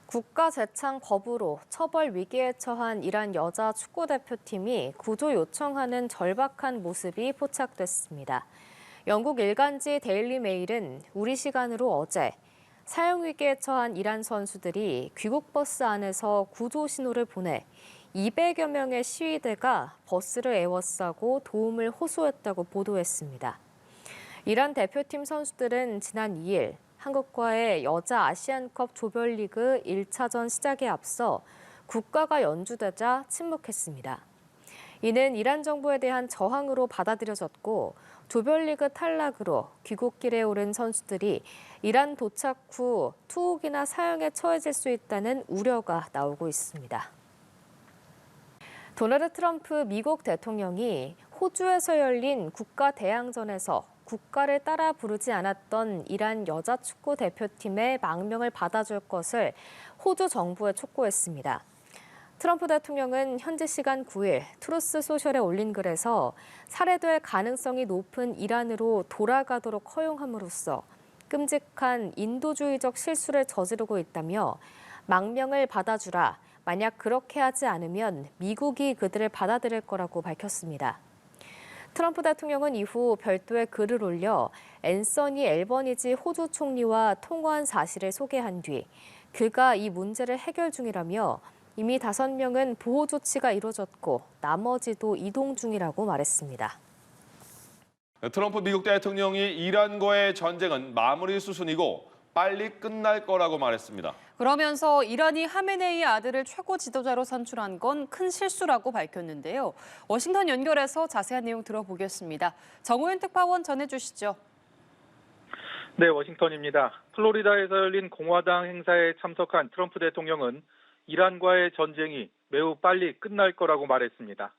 국가 재창 거부로 처벌 위기에 처한 이란 여자 축구 대표팀이 구조 요청하는 절박한 모습이 포착됐습니다. 영국 일간지 데일리 메일은 우리 시간으로 어제 사형 위기에 처한 이란 선수들이 귀국 버스 안에서 구조 신호를 보내 200여 명의 시위대가 버스를 에워싸고 도움을 호소했다고 보도했습니다. 이란 대표팀 선수들은 지난 2일 한국과의 여자 아시안컵 조별리그 1차전 시작에 앞서 국가가 연주되자 침묵했습니다. 이는 이란 정부에 대한 저항으로 받아들여졌고 조별리그 탈락으로 귀국길에 오른 선수들이 이란 도착 후 투옥이나 사형에 처해질 수 있다는 우려가 나오고 있습니다. 도널드 트럼프 미국 대통령이 호주에서 열린 국가 대항전에서 국가를 따라 부르지 않았던 이란 여자 축구 대표팀의 망명을 받아줄 것을 호주 정부에 촉구했습니다. 트럼프 대통령은 현지 시간 9일 트루스 소셜에 올린 글에서 살해될 가능성이 높은 이란으로 돌아가도록 허용함으로써 끔찍한 인도주의적 실수를 저지르고 있다며 망명을 받아주라. 만약 그렇게 하지 않으면 미국이 그들을 받아들일 거라고 밝혔습니다. 트럼프 대통령은 이후 별도의 글을 올려 앤서니 앨버니지 호주 총리와 통화한 사실을 소개한 뒤 그가 이 문제를 해결 중이라며 이미 5명은 보호 조치가 이루어졌고 나머지도 이동 중이라고 말했습니다. 트럼프 미국 대통령이 이란과의 전쟁은 마무리 수순이고 빨리 끝날 거라고 말했습니다. 그러면서 이란이 하메네이 아들을 최고 지도자로 선출한 건 큰 실수라고 밝혔는데요. 워싱턴 연결해서 자세한 내용 들어보겠습니다. 정호연 특파원 전해주시죠. 네, 워싱턴입니다. 플로리다에서 열린 공화당 행사에 참석한 트럼프 대통령은 이란과의 전쟁이 매우 빨리 끝날 거라고 말했습니다.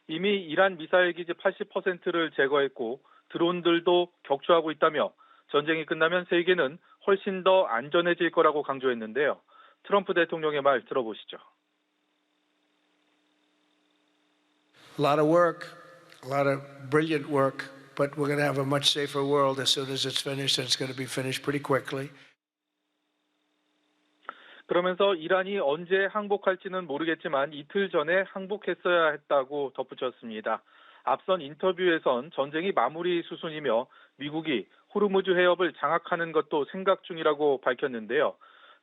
이미 이란 미사일 기지 80%를 제거했고 드론들도 격추하고 있다며 전쟁이 끝나면 세계는 훨씬 더 안전해질 거라고 강조했는데요. 트럼프 대통령의 말 들어보시죠. A lot of work, a lot of brilliant work, but we're going to have a much safer world as soon as it's finished, and it's going to be finished pretty quickly. 그러면서 이란이 언제 항복할지는 모르겠지만 이틀 전에 항복했어야 했다고 덧붙였습니다. 앞선 인터뷰에선 전쟁이 마무리 수순이며 미국이 호르무즈 해협을 장악하는 것도 생각 중이라고 밝혔는데요.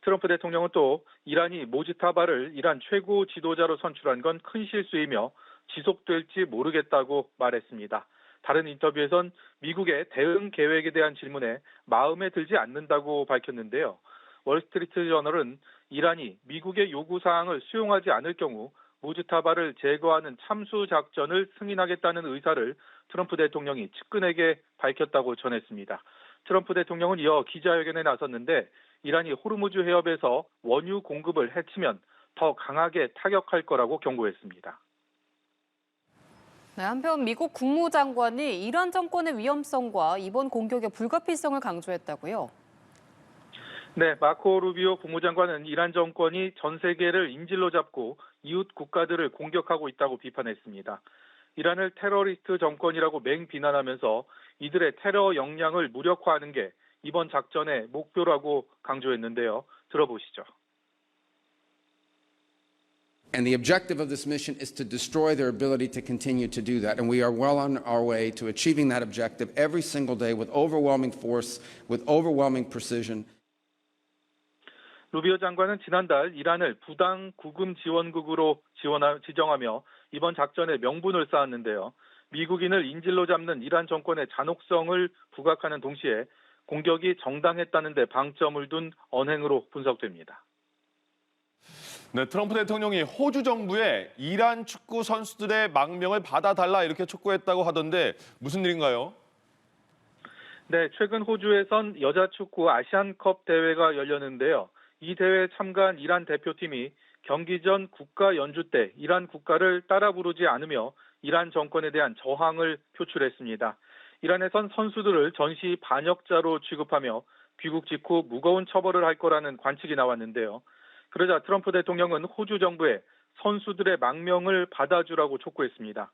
트럼프 대통령은 또 이란이 모지타바를 이란 최고 지도자로 선출한 건 큰 실수이며 지속될지 모르겠다고 말했습니다. 다른 인터뷰에선 미국의 대응 계획에 대한 질문에 마음에 들지 않는다고 밝혔는데요. 월스트리트 저널은 이란이 미국의 요구사항을 수용하지 않을 경우 모지타바를 제거하는 참수 작전을 승인하겠다는 의사를 트럼프 대통령이 측근에게 밝혔다고 전했습니다. 트럼프 대통령은 이어 기자회견에 나섰는데 이란이 호르무즈 해협에서 원유 공급을 해치면 더 강하게 타격할 거라고 경고했습니다. 네, 한편 미국 국무장관이 이란 정권의 위험성과 이번 공격의 불가피성을 강조했다고요. 네, 마코 루비오 국무장관은 이란 정권이 전 세계를 인질로 잡고 이웃 국가들을 공격하고 있다고 비판했습니다. 이란을 테러리스트 정권이라고 맹비난하면서 이들의 테러 역량을 무력화하는 게 이번 작전의 목표라고 강조했는데요. 들어보시죠. And the objective of this mission is to destroy their ability to continue to do that. And we are well on our way to achieving that objective every single day with overwhelming force, with overwhelming precision. 루비오 장관은 지난달 이란을 부당 구금 지원국으로 지정하며 이번 작전의 명분을 쌓았는데요. 미국인을 인질로 잡는 이란 정권의 잔혹성을 부각하는 동시에 공격이 정당했다는 데 방점을 둔 언행으로 분석됩니다. 네, 트럼프 대통령이 호주 정부에 이란 축구 선수들의 망명을 받아달라 이렇게 촉구했다고 하던데 무슨 일인가요? 네, 최근 호주에선 여자 축구 아시안컵 대회가 열렸는데요. 이 대회에 참가한 이란 대표팀이 경기 전 국가 연주 때 이란 국가를 따라 부르지 않으며 이란 정권에 대한 저항을 표출했습니다. 이란에선 선수들을 전시 반역자로 취급하며 귀국 직후 무거운 처벌을 할 거라는 관측이 나왔는데요. 그러자 트럼프 대통령은 호주 정부에 선수들의 망명을 받아주라고 촉구했습니다.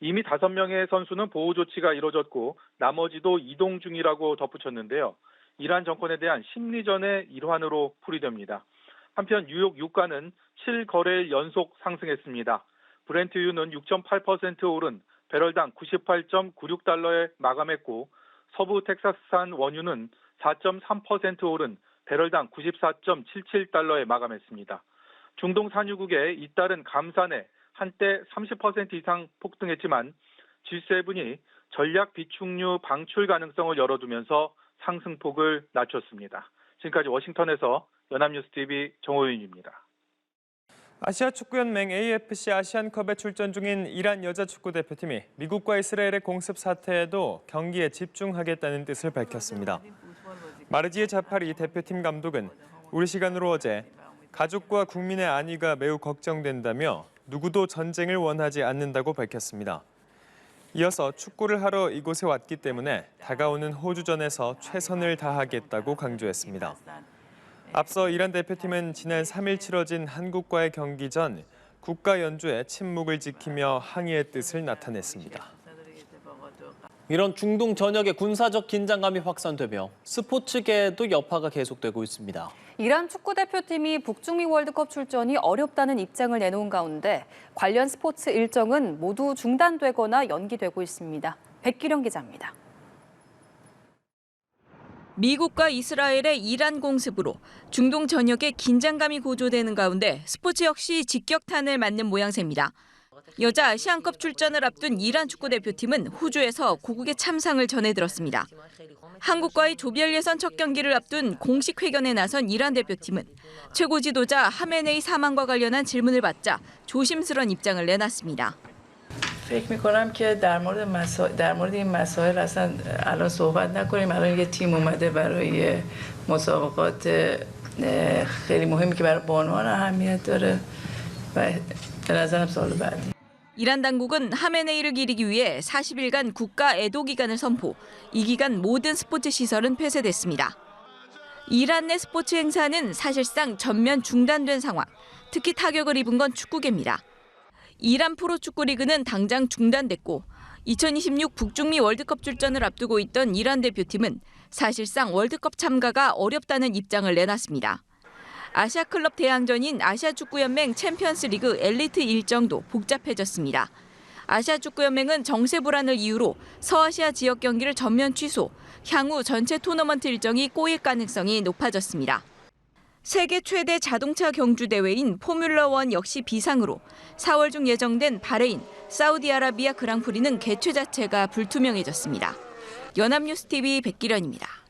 이미 5명의 선수는 보호 조치가 이뤄졌고 나머지도 이동 중이라고 덧붙였는데요. 이란 정권에 대한 심리전의 일환으로 풀이됩니다. 한편 뉴욕 유가는 7거래일 연속 상승했습니다. 브렌트유는 6.8% 오른 배럴당 98.96달러에 마감했고 서부 텍사스산 원유는 4.3% 오른 배럴당 94.77달러에 마감했습니다. 중동 산유국의 잇따른 감산에 한때 30% 이상 폭등했지만 G7이 전략 비축유 방출 가능성을 열어두면서 상승폭을 낮췄습니다. 지금까지 워싱턴에서 연합뉴스TV 정호윤입니다. 아시아축구연맹 AFC 아시안컵에 출전 중인 이란 여자축구대표팀이 미국과 이스라엘의 공습 사태에도 경기에 집중하겠다는 뜻을 밝혔습니다. 마르지에 자파리 대표팀 감독은 우리 시간으로 어제 가족과 국민의 안위가 매우 걱정된다며 누구도 전쟁을 원하지 않는다고 밝혔습니다. 이어서 축구를 하러 이곳에 왔기 때문에 다가오는 호주전에서 최선을 다하겠다고 강조했습니다. 앞서 이란 대표팀은 지난 3일 치러진 한국과의 경기 전 국가 연주에 침묵을 지키며 항의의 뜻을 나타냈습니다. 이런 중동 전역의 군사적 긴장감이 확산되며 스포츠계에도 여파가 계속되고 있습니다. 이란 축구대표팀이 북중미 월드컵 출전이 어렵다는 입장을 내놓은 가운데 관련 스포츠 일정은 모두 중단되거나 연기되고 있습니다. 백기령 기자입니다. 미국과 이스라엘의 이란 공습으로 중동 전역에 긴장감이 고조되는 가운데 스포츠 역시 직격탄을 맞는 모양새입니다. 여자 아시안컵 출전을 앞둔 이란 축구대표팀은 호주에서 고국의 참상을 전해들었습니다. 한국과의 조별 예선 첫 경기를 앞둔 공식 회견에 나선 이란 대표팀은 최고 지도자 하메네이 사망과 관련한 질문을 받자 조심스런 입장을 내놨습니다. فکر می‌کنم که در مورد این مسائل اصلا الان صحبت نکنیم. الان یه تیم اومده برای مسابقات خیلی مهمی که برای بانوان اهمیت داره و به نظرم سال بعدی. 이란 당국은 하메네이를 기리기 위해 40일간 국가 애도 기간을 선포. 이 기간 모든 스포츠 시설은 폐쇄됐습니다. 이란 내 스포츠 행사는 사실상 전면 중단된 상황. 특히 타격을 입은 건 축구계입니다. 이란 프로축구 리그는 당장 중단됐고 2026 북중미 월드컵 출전을 앞두고 있던 이란 대표팀은 사실상 월드컵 참가가 어렵다는 입장을 내놨습니다. 아시아클럽 대항전인 아시아축구연맹 챔피언스리그 엘리트 일정도 복잡해졌습니다. 아시아축구연맹은 정세 불안을 이유로 서아시아 지역 경기를 전면 취소, 향후 전체 토너먼트 일정이 꼬일 가능성이 높아졌습니다. 세계 최대 자동차 경주 대회인 포뮬러1 역시 비상으로 4월 중 예정된 바레인, 사우디아라비아 그랑프리는 개최 자체가 불투명해졌습니다. 연합뉴스TV 백기련입니다.